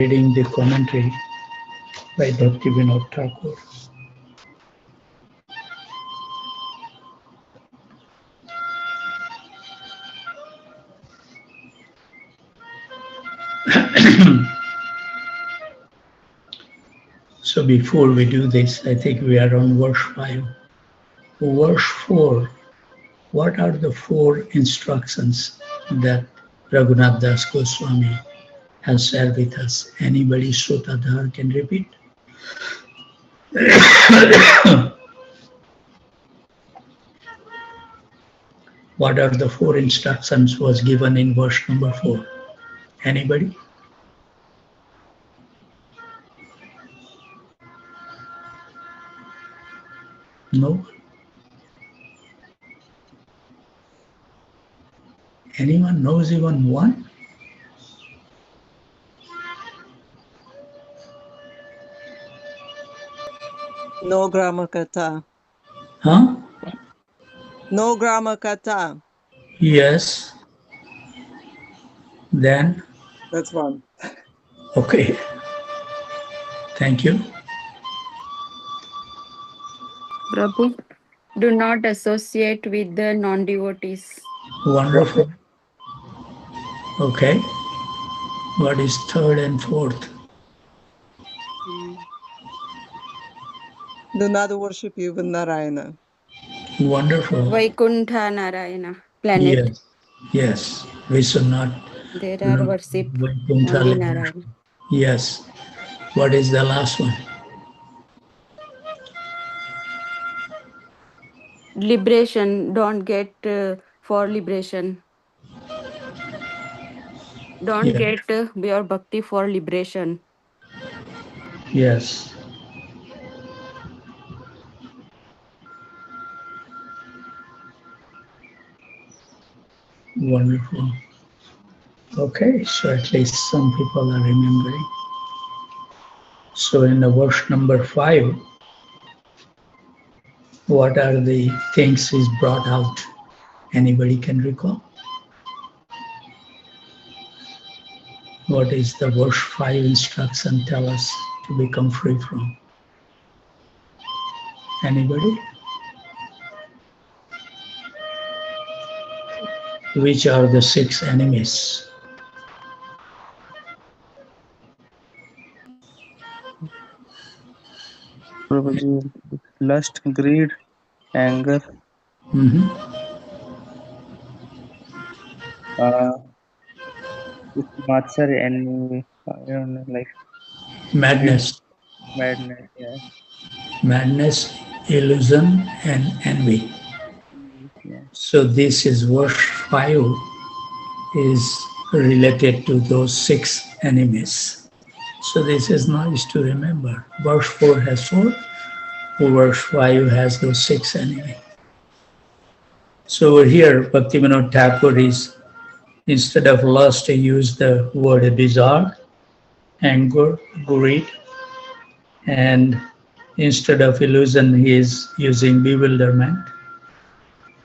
reading the commentary by Bhakti Vinod Thakur. So before we do this, I think we are on verse 5. Verse 4, what are the four instructions that Raghunath Das Goswami has shared with us? Anybody Sotadhar can repeat? What are the four instructions was given in verse number 4? Anybody? No? Anyone knows even one? No grammar kata. Huh? No grammar kata. Yes. Then? That's one. Okay. Thank you. Prabhu, do not associate with the non-devotees. Wonderful. Okay. What is third and fourth? Do not worship even Narayana. Wonderful. Vaikuntha Narayana planet. Yes. Yes. We should not There are worship Vaikuntha only land. Narayana. Yes. What is the last one? Liberation. Don't get for liberation. Don't Yeah. get your bhakti for liberation. Yes. Wonderful. Okay, so at least some people are remembering. So in the verse number 5, what are the things is brought out? Anybody can recall? What is the verse 5 instruction tell us to become free from? Anybody? Which are the 6 enemies? Prabhuji, lust, greed, anger, Mm-hmm. uh, matsar, and I don't know, like Madness. madness. Yeah. Madness, illusion, and envy. Yeah. So this is verse 5 is related to those 6 enemies. So this is nice to remember. Verse 4 has 4, verse 5 has those 6 enemies. So over here, Bhaktivinoda Thakur is, instead of lust, he used the word desire, anger, greed, and instead of illusion, he is using bewilderment.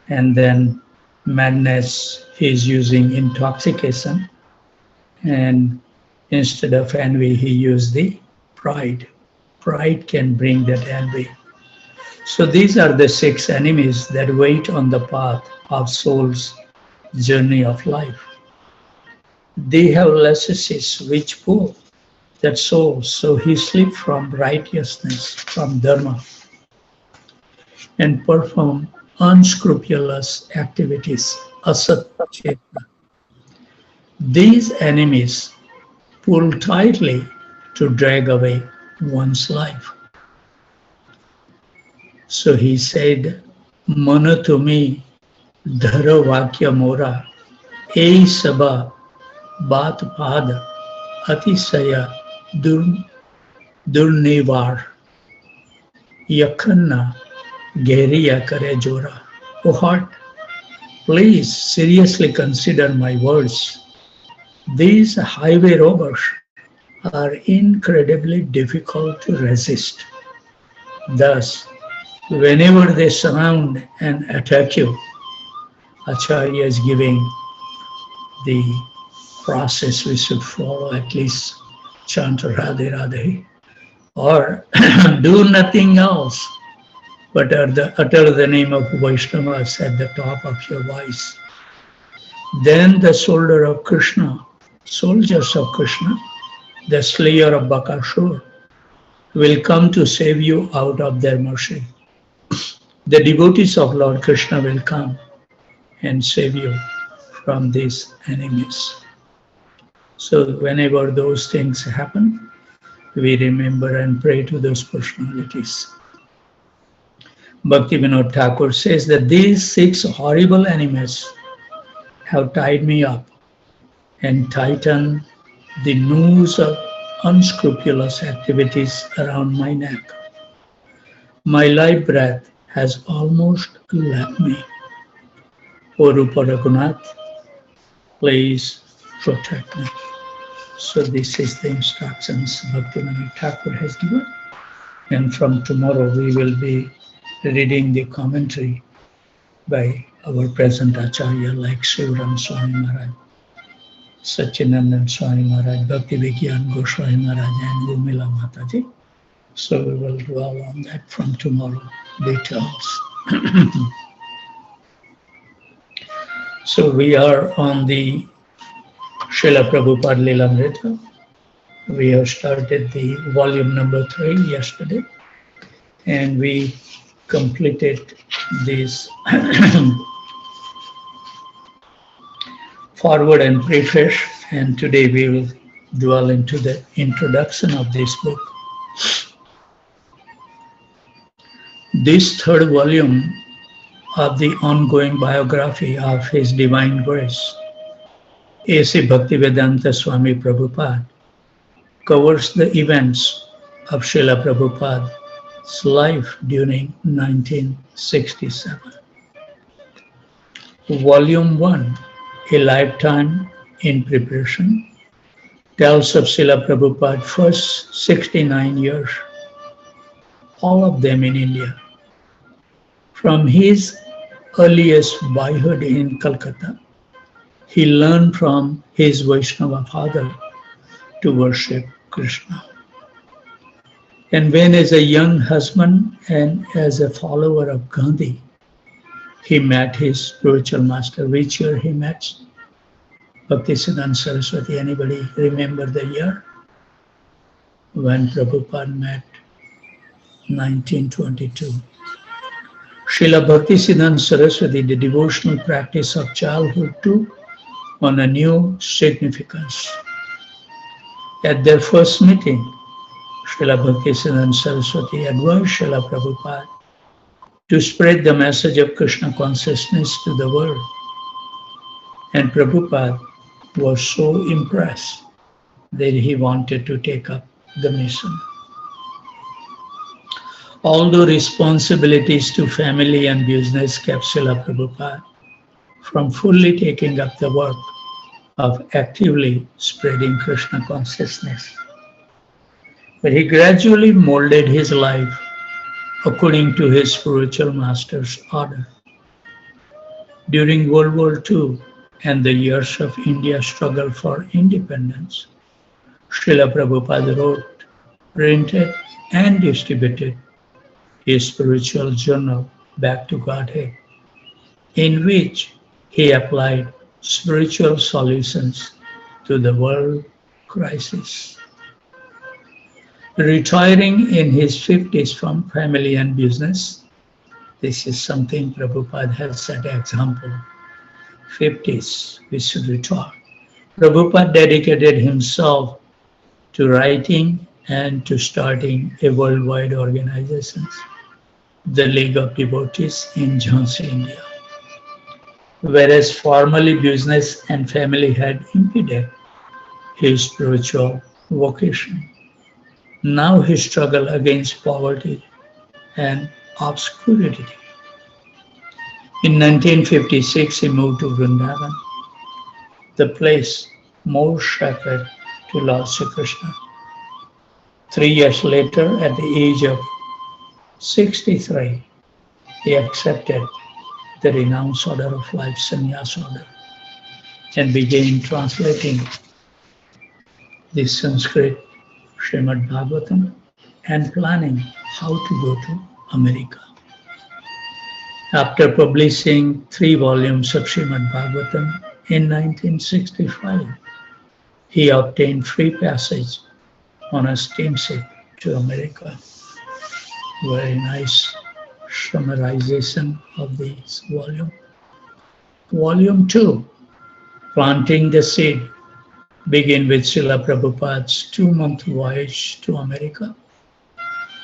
And then madness, he is using intoxication. And instead of envy, he used the pride. Pride can bring that envy. So these are the 6 enemies that wait on the path of soul's journey of life. They have lascivious which pull that soul, so he slip from righteousness, from dharma, and perform unscrupulous activities, asatta chetna. These enemies pull tightly to drag away one's life. So he said, Mana tumi dhara vakya mora, ei sabha बात पाद अतिशय दुर्निवार यखन्ना गहरिया करे जोरा. O heart, please seriously consider my words. These highway robbers are incredibly difficult to resist. Thus, whenever they surround and attack you, Acharya is giving the process we should follow, at least chant Radhe Radhe, or do nothing else but utter the name of Vaishnavas at the top of your voice. Then the soldier of Krishna, soldiers of Krishna, the slayer of Bakasur, will come to save you out of their mercy. The devotees of Lord Krishna will come and save you from these enemies. So whenever those things happen, we remember and pray to those personalities. Bhakti Vinod Thakur says that these 6 horrible enemies have tied me up and tightened the noose of unscrupulous activities around my neck. My life breath has almost left me. O Rupa Raghunath, please protect me. So this is the instructions Bhaktivinoda Thakur has given. And from tomorrow we will be reading the commentary by our present Acharya like Shivaram Swami Maharaj, Satchinandan Swami Maharaj, Bhakti Vigyan Goswami Maharaj and Urmila Mataji. So we will dwell on that from tomorrow, details. So we are on the Srila Prabhupada Lilamrita. We have started the volume number 3 yesterday, and we completed this forward and preface, and today we will dwell into the introduction of this book. This 3rd volume of the ongoing biography of His Divine Grace, A.C. Bhaktivedanta Swami Prabhupada, covers the events of Srila Prabhupada's life during 1967. Volume 1, A Lifetime in Preparation, tells of Srila Prabhupada's first 69 years, all of them in India. From his earliest boyhood in Calcutta, he learned from his Vaishnava father to worship Krishna. And when as a young husband and as a follower of Gandhi, he met his spiritual master. Which year he met? Bhaktisiddhanta Saraswati. Anybody remember the year? When Prabhupada met? 1922. Srila Bhaktisiddhanta Saraswati, the devotional practice of childhood took on a new significance. At their first meeting, Srila Bhaktisiddhanta Saraswati advised Srila Prabhupada to spread the message of Krishna consciousness to the world. And Prabhupada was so impressed that he wanted to take up the mission. Although responsibilities to family and business kept Srila Prabhupada from fully taking up the work of actively spreading Krishna consciousness, but he gradually molded his life according to his spiritual master's order. During World War II and the years of India's struggle for independence, Srila Prabhupada wrote, printed, and distributed his spiritual journal, Back to Godhead, in which he applied spiritual solutions to the world crisis. Retiring in his 50s from family and business, this is something Prabhupada has set an example. 50s, we should retire. Prabhupada dedicated himself to writing and to starting a worldwide organization, the League of Devotees in Jhansi, India. Whereas formerly business and family had impeded his spiritual vocation, now he struggled against poverty and obscurity. In 1956, he moved to Vrindavan, the place more sacred to Lord Sri Krishna. 3 years later, at the age of 63, he accepted the renounced order of life, sannyas order, and began translating the Sanskrit Srimad Bhagavatam, and planning how to go to America. After publishing 3 volumes of Srimad Bhagavatam in 1965, he obtained free passage on a steamship to America. Very nice summarization of this volume. Volume 2, Planting the Seed, begin with Srila Prabhupada's 2-month voyage to America.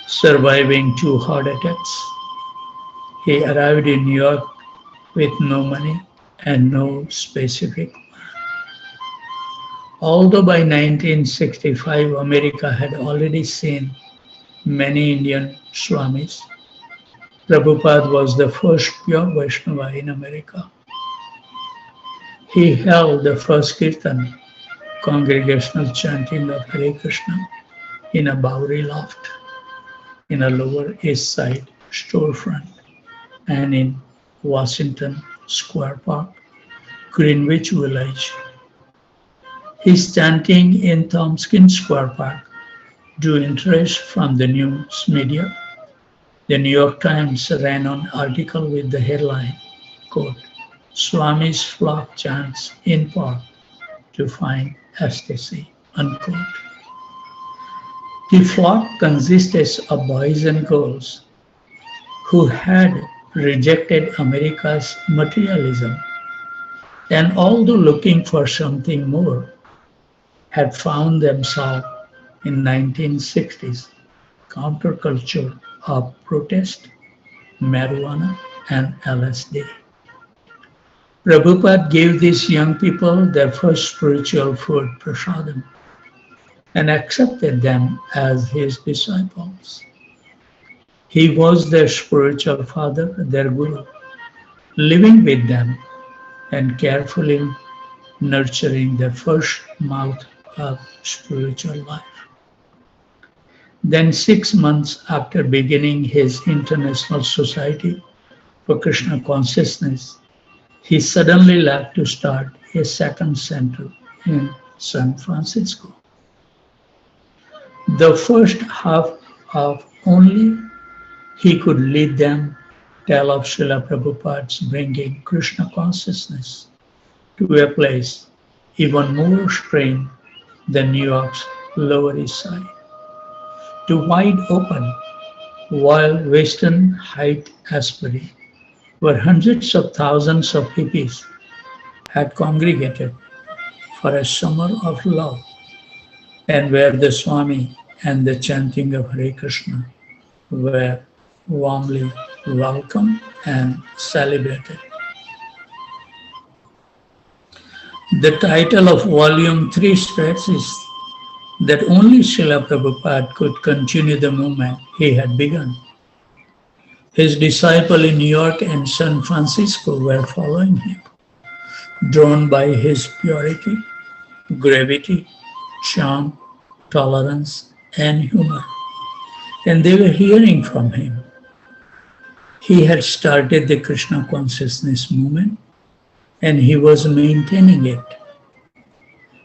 Surviving 2 heart attacks, he arrived in New York with no money and no specific plan. Although by 1965 America had already seen many Indian Swamis, Prabhupada was the first pure Vaishnava in America. He held the first kirtan, congregational chanting of Hare Krishna, in a Bowery loft, in a Lower East Side storefront, and in Washington Square Park, Greenwich Village. His chanting in Tompkins Square Park drew interest from the news media. The New York Times ran an article with the headline, quote, "Swami's flock chants in park to find ecstasy," unquote. The flock consisted of boys and girls who had rejected America's materialism and, although looking for something more, had found themselves in 1960s counterculture of protest, marijuana, and LSD. Prabhupada gave these young people their first spiritual food, prasadam, and accepted them as his disciples. He was their spiritual father, their guru, living with them and carefully nurturing their first mouth of spiritual life. Then 6 months after beginning his International Society for Krishna Consciousness, he suddenly left to start a second center in San Francisco. The first half of only he could lead them tell of Srila Prabhupada's bringing Krishna consciousness to a place even more extreme than New York's Lower East Side, to wide open, wild Western Heights, Asbury, where hundreds of thousands of hippies had congregated for a summer of love, and where the Swami and the chanting of Hare Krishna were warmly welcomed and celebrated. The title of Volume 3 stresses that only Srila Prabhupada could continue the movement he had begun. His disciples in New York and San Francisco were following him, drawn by his purity, gravity, charm, tolerance, and humor. And they were hearing from him. He had started the Krishna consciousness movement, and he was maintaining it.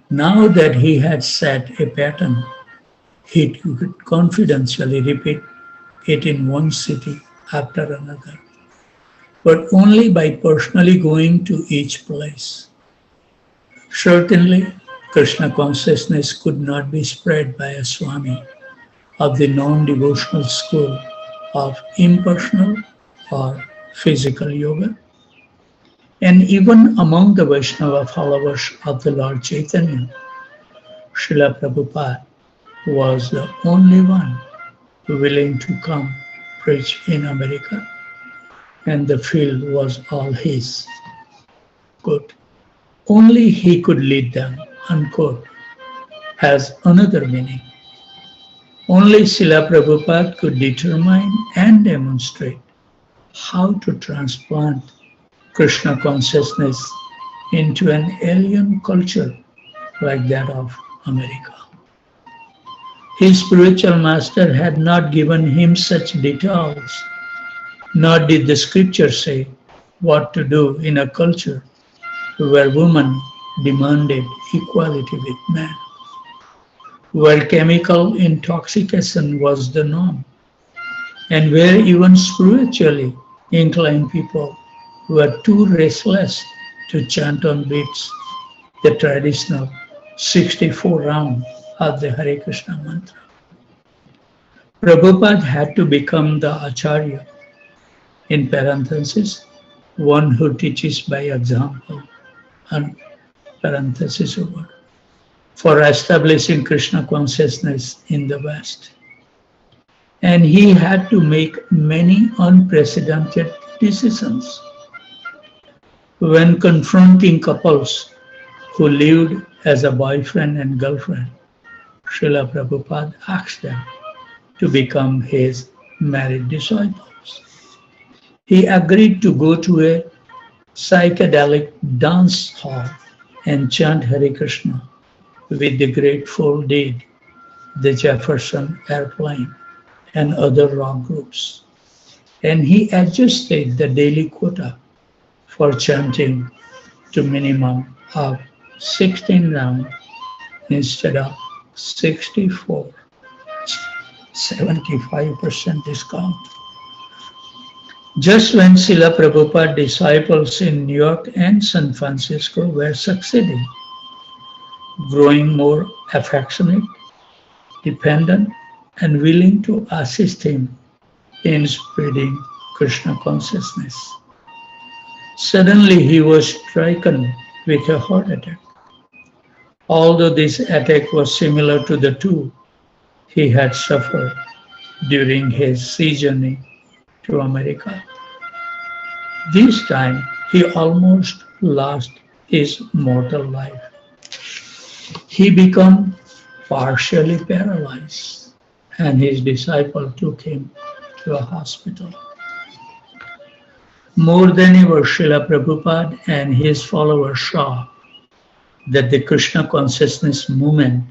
Now that he had set a pattern, he could confidentially repeat it in one city after another, but only by personally going to each place. Certainly, Krishna consciousness could not be spread by a Swami of the non-devotional school of impersonal or physical yoga. And even among the Vaishnava followers of the Lord Chaitanya, Srila Prabhupada was the only one willing to come preach in America, and the field was all his. Quote, "Only he could lead them," unquote, has another meaning. Only Srila Prabhupada could determine and demonstrate how to transplant Krishna consciousness into an alien culture like that of America. His spiritual master had not given him such details, nor did the scripture say what to do in a culture where women demanded equality with men. where chemical intoxication was the norm, and where even spiritually inclined people were too restless to chant on beats the traditional 64 round of the Hare Krishna mantra. Prabhupada had to become the Acharya, in parenthesis, one who teaches by example, and parenthesis over, for establishing Krishna consciousness in the West. And he had to make many unprecedented decisions. When confronting couples who lived as a boyfriend and girlfriend, Srila Prabhupada asked them to become his married disciples. He agreed to go to a psychedelic dance hall and chant Hare Krishna with the Grateful Dead, the Jefferson Airplane, and other rock groups. And he adjusted the daily quota for chanting to minimum of 16 rounds instead of 64, 75% discount. Just when Srila Prabhupada disciples in New York and San Francisco were succeeding, growing more affectionate, dependent, and willing to assist him in spreading Krishna consciousness. Suddenly he was stricken with a heart attack. Although this attack was similar to the two he had suffered during his sea journey to America. This time he almost lost his mortal life. He became partially paralyzed, and his disciple took him to a hospital. More than ever, Srila Prabhupada and his followers saw that the Krishna consciousness movement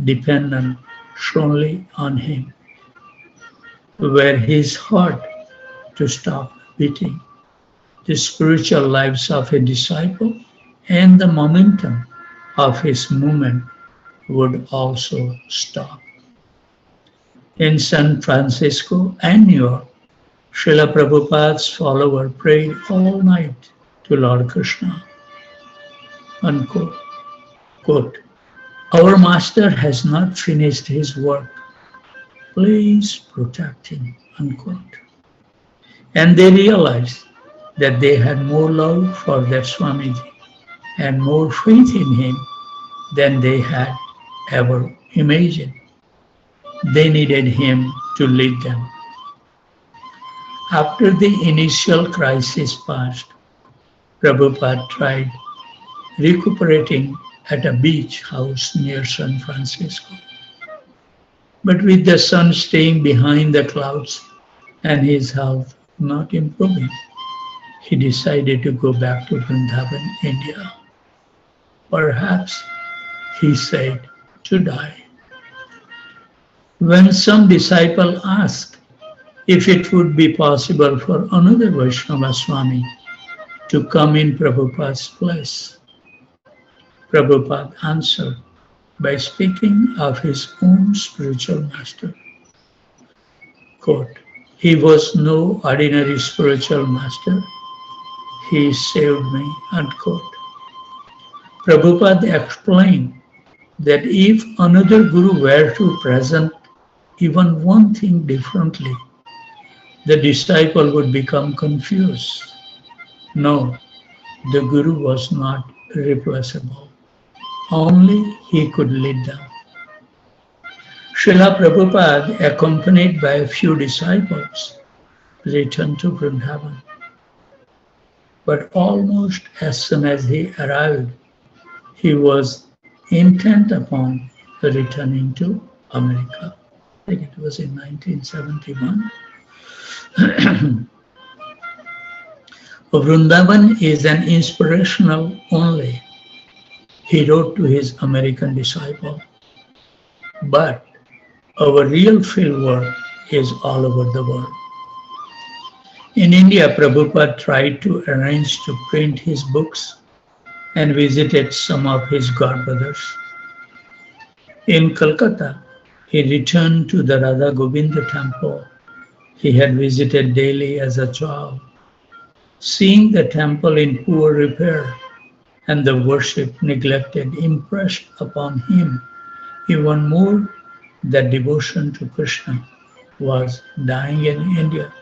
depended solely on him. Were his heart to stop beating, the spiritual lives of a disciple and the momentum of his movement would also stop. In San Francisco and New York, Srila Prabhupada's followers prayed all night to Lord Krishna. Unquote. Quote, "Our master has not finished his work. Please protect him." Unquote. And they realized that they had more love for their Swamiji and more faith in him than they had ever imagined. They needed him to lead them. After the initial crisis passed, Prabhupada tried recuperating at a beach house near San Francisco. But with the sun staying behind the clouds and his health not improving, he decided to go back to Vrindavan, India. Perhaps, he said, to die. When some disciple asked if it would be possible for another Vaishnava Swami to come in Prabhupada's place, Prabhupada answered by speaking of his own spiritual master. Quote, "He was no ordinary spiritual master. He saved me." Unquote. Prabhupada explained that if another guru were to present even one thing differently, the disciple would become confused. No, the guru was not replaceable. Only he could lead them. Srila Prabhupada, accompanied by a few disciples, returned to Vrindavan. But almost as soon as he arrived, he was intent upon returning to America. I think it was in 1971. Vrindavan is an inspirational only, he wrote to his American disciple. But our real field work is all over the world. In India, Prabhupada tried to arrange to print his books and visited some of his godbrothers. In Calcutta, he returned to the Radha Govinda temple he had visited daily as a child. Seeing the temple in poor repair and the worship neglected impressed upon him even more that devotion to Krishna was dying in India.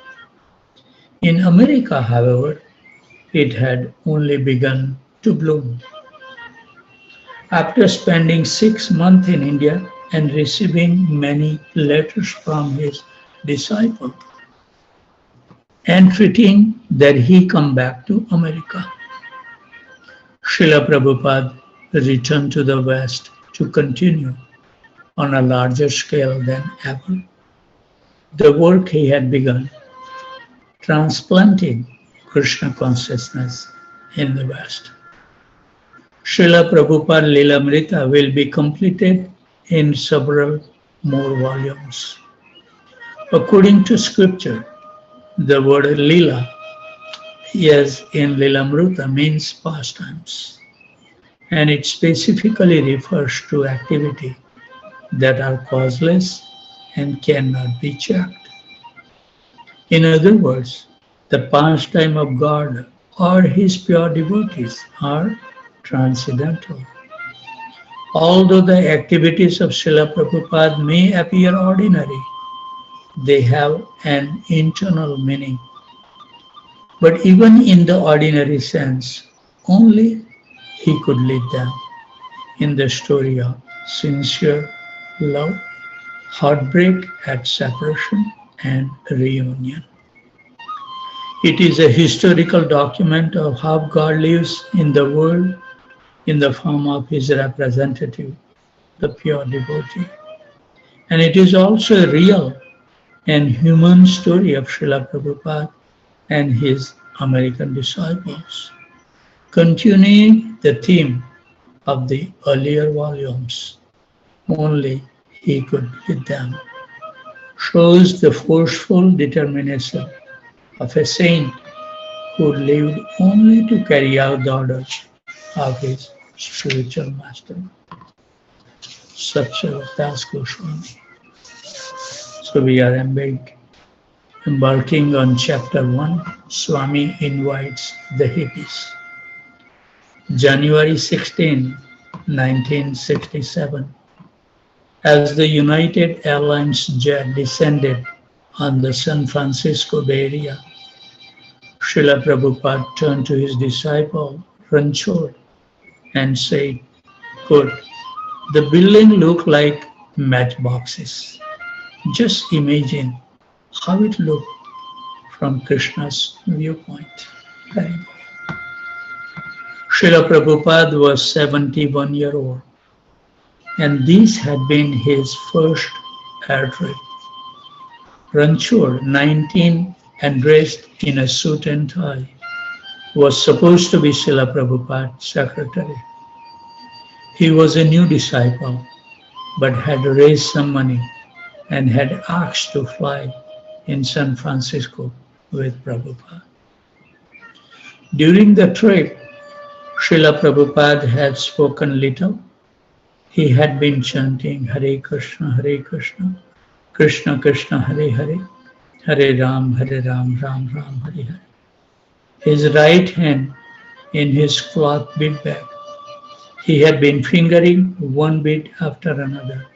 In America, however, it had only begun to bloom. After spending 6 months in India and receiving many letters from his disciples, entreating that he come back to America, Srila Prabhupada returned to the West to continue on a larger scale than ever the work he had begun, transplanting Krishna consciousness in the West. Srila Prabhupada Lilamrita will be completed in several more volumes. According to scripture, the word Lila, as in Lilamrita, means pastimes, and it specifically refers to activity that are causeless and cannot be checked. In other words, the pastime of God or his pure devotees are transcendental. Although the activities of Srila Prabhupada may appear ordinary, they have an internal meaning. But even in the ordinary sense, only he could lead them in the story of sincere love, heartbreak at separation, and reunion. It is a historical document of how God lives in the world in the form of his representative, the pure devotee. And it is also a real and human story of Srila Prabhupada and his American disciples, continuing the theme of the earlier volumes. Only he could lead them. Shows the forceful determination of a saint who lived only to carry out the orders of his spiritual master, Satya Das Goswami. So we are embarking on chapter 1. Swami invites the hippies. January 16, 1967. As the United Airlines jet descended on the San Francisco Bay Area, Srila Prabhupada turned to his disciple Ranchor and said, "Good, the building looked like matchboxes. Just imagine how it looked from Krishna's viewpoint." Srila Prabhupada was 71-year-old, and this had been his first air trip. Ranchor, 19 and dressed in a suit and tie, was supposed to be Srila Prabhupada's secretary. He was a new disciple, but had raised some money and had asked to fly in San Francisco with Prabhupada. During the trip, Srila Prabhupada had spoken little. He had been chanting Hare Krishna, Krishna Krishna, Hare Hare, Hare Ram, Ram Ram, Hare Hare. His right hand in his cloth bead bag. He had been fingering one bead after another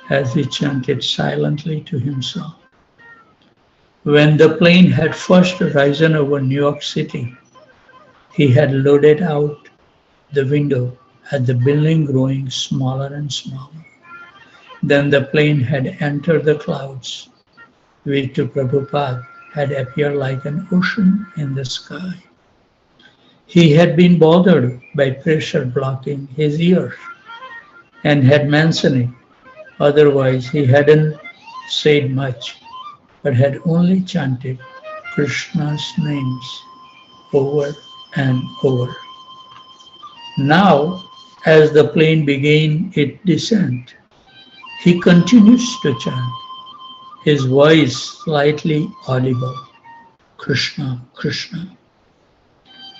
as he chanted silently to himself. When the plane had first risen over New York City, he had loaded out the window at the building growing smaller and smaller. Then the plane had entered the clouds, which to Prabhupada had appeared like an ocean in the sky. He had been bothered by pressure blocking his ears and had mentioned it. Otherwise, he hadn't said much, but had only chanted Krishna's names over and over. Now, as the plane began its descent, he continues to chant, his voice slightly audible, Krishna, Krishna.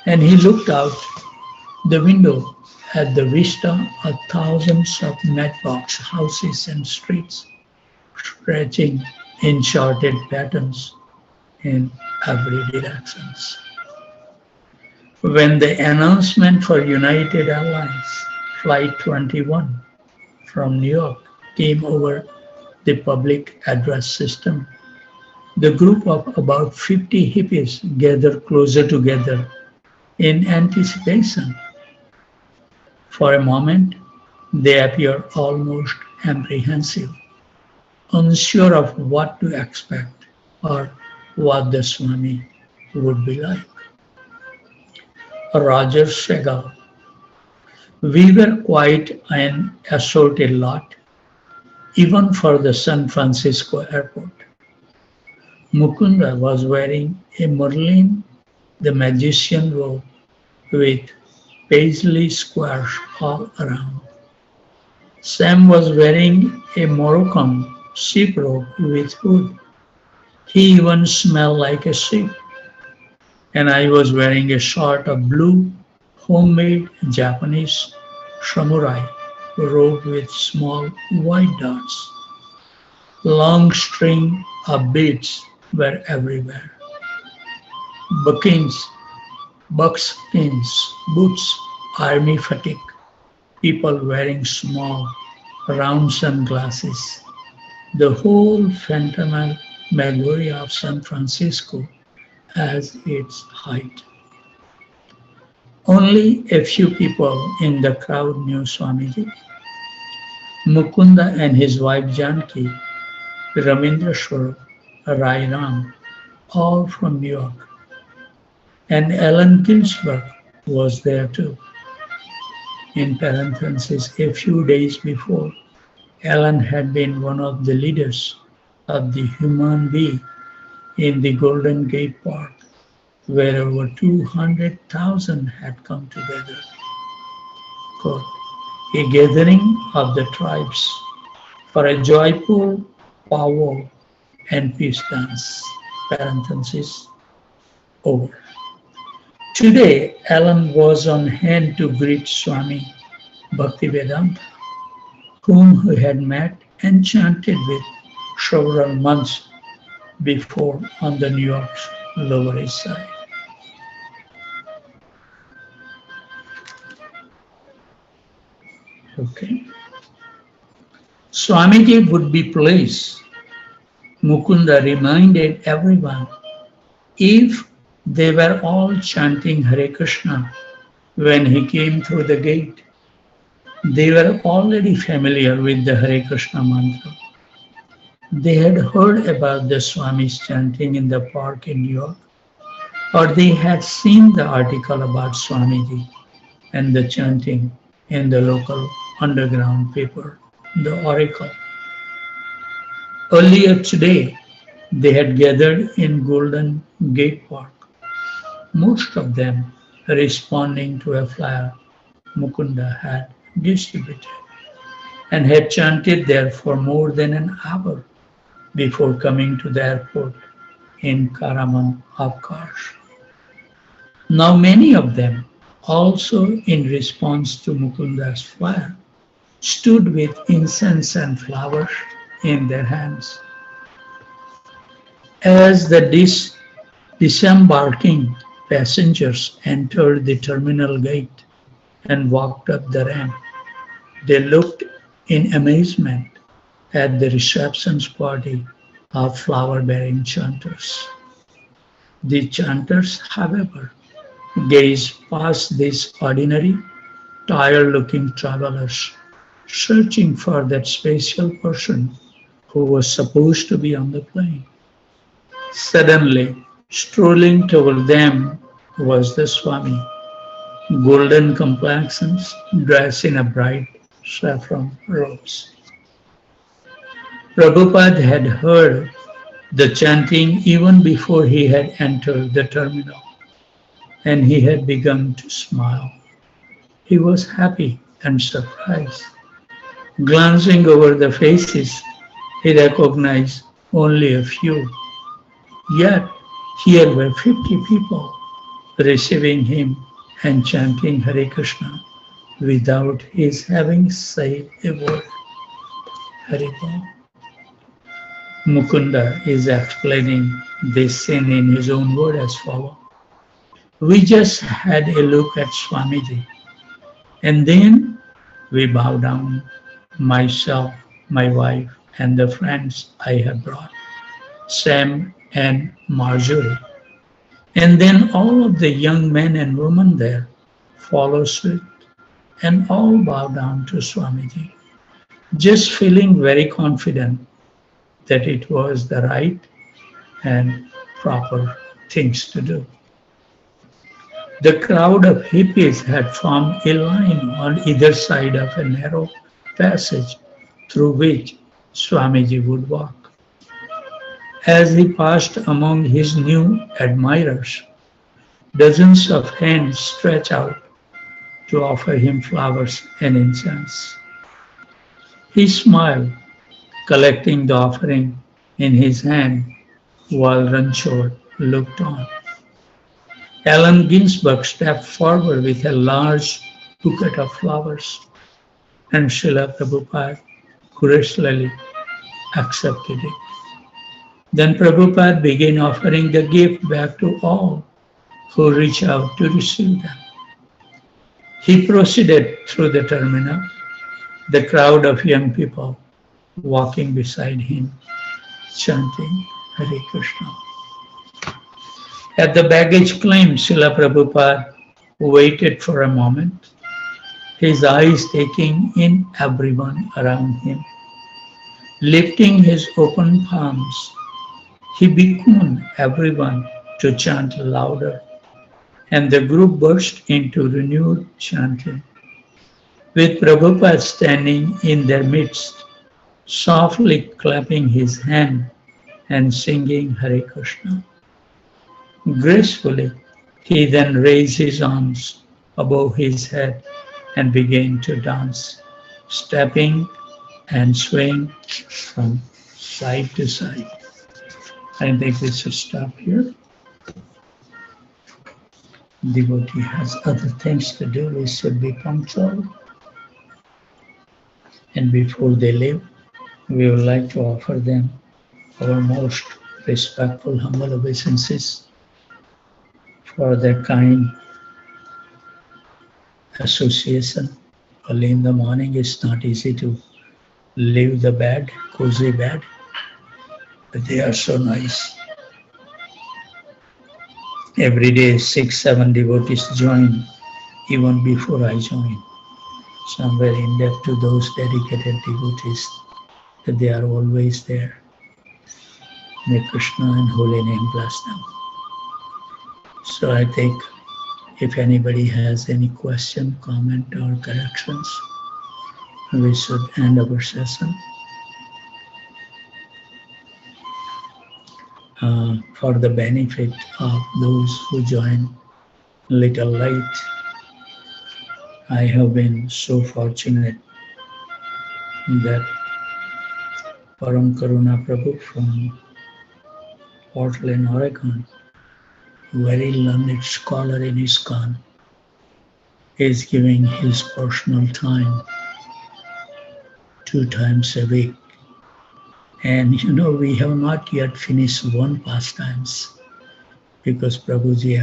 And he looked out the window at the vista of thousands of matchbox houses and streets stretching in charted patterns in every directions. When the announcement for United Airlines Flight 21 from New York came over the public address system, the group of about 50 hippies gathered closer together in anticipation. For a moment, they appeared almost apprehensive, unsure of what to expect or what the Swami would be like. Roger Segal. We were quite an assorted lot, even for the San Francisco airport. Mukunda was wearing a Merlin the magician robe with paisley squares all around. Sam was wearing a Moroccan sheep robe with hood. He even smelled like a sheep. And I was wearing a sort of blue, homemade Japanese samurai robe with small white dots. Long string of beads were everywhere. Buckins, buckskins, boots, army fatigue, people wearing small, round sunglasses. The whole phantasmagoria of San Francisco as its height. Only a few people in the crowd knew Swamiji. Mukunda and his wife Janki, Ramindra Rai Ram, all from New York. And Allen Ginsberg was there too. In parentheses, a few days before, Allen had been one of the leaders of the Human Bee in the Golden Gate Park, where over 200,000 had come together. Quote, a gathering of the tribes for a joyful powwow and peace dance. Parenthesis over. Today, Alan was on hand to greet Swami Bhaktivedanta, whom he had met and chanted with several months before on the New York's Lower East Side. Okay. Swamiji would be pleased, Mukunda reminded everyone, if they were all chanting Hare Krishna when he came through the gate. They were already familiar with the Hare Krishna mantra. They had heard about the Swami's chanting in the park in New York, or they had seen the article about Swamiji and the chanting in the local underground paper, The Oracle. Earlier today, they had gathered in Golden Gate Park, most of them responding to a flyer Mukunda had distributed, and had chanted there for more than an hour before coming to the airport in Karaman, Afghanistan. Now many of them, also in response to Mukunda's flyer, stood with incense and flowers in their hands. As the disembarking passengers entered the terminal gate and walked up the ramp, they looked in amazement at the reception's party of flower-bearing chanters. The chanters, however, gazed past these ordinary, tired-looking travelers, searching for that special person who was supposed to be on the plane. Suddenly, strolling toward them was the Swami, golden complexions, dressed in a bright saffron robes. Prabhupada had heard the chanting even before he had entered the terminal, and he had begun to smile. He was happy and surprised. Glancing over the faces, he recognized only a few. Yet here were 50 people receiving him and chanting Hare Krishna without his having said a word. Haribol. Mukunda is explaining this scene in his own word as follows. We just had a look at Swamiji, and then we bow down, myself, my wife, and the friends I have brought, Sam and Marjorie. And then all of the young men and women there follow suit and all bow down to Swamiji, just feeling very confident that it was the right and proper things to do. The crowd of hippies had formed a line on either side of a narrow passage through which Swamiji would walk. As he passed among his new admirers, dozens of hands stretched out to offer him flowers and incense. He smiled, collecting the offering in his hand while Ranchor looked on. Allen Ginsberg stepped forward with a large bouquet of flowers, and Srila Prabhupada graciously accepted it. Then Prabhupada began offering the gift back to all who reached out to receive them. He proceeded through the terminal, the crowd of young people walking beside him, chanting Hare Krishna. At the baggage claim, Srila Prabhupada waited for a moment, his eyes taking in everyone around him. Lifting his open palms, he beckoned everyone to chant louder, and the group burst into renewed chanting, with Prabhupada standing in their midst, softly clapping his hand and singing Hare Krishna. Gracefully, he then raised his arms above his head and began to dance, stepping and swaying from side to side. I think we should stop here. Devotee has other things to do. We should be punctual. And before they leave, we would like to offer them our most respectful, humble obeisances for their kind association. Early in the morning, it's not easy to leave the bed, cozy bed, but they are so nice. Every day, 6-7 devotees join, even before I join. So I'm very indebted to those dedicated devotees that they are always there. May Krishna and holy name bless them. So I think if anybody has any question, comment, or corrections, we should end our session. For the benefit of those who join little late, I have been so fortunate that Param Karuna Prabhu from Portland, Oregon, very learned scholar in ISKCON, is giving his personal time 2 times a week. And we have not yet finished one pastimes because Prabhuji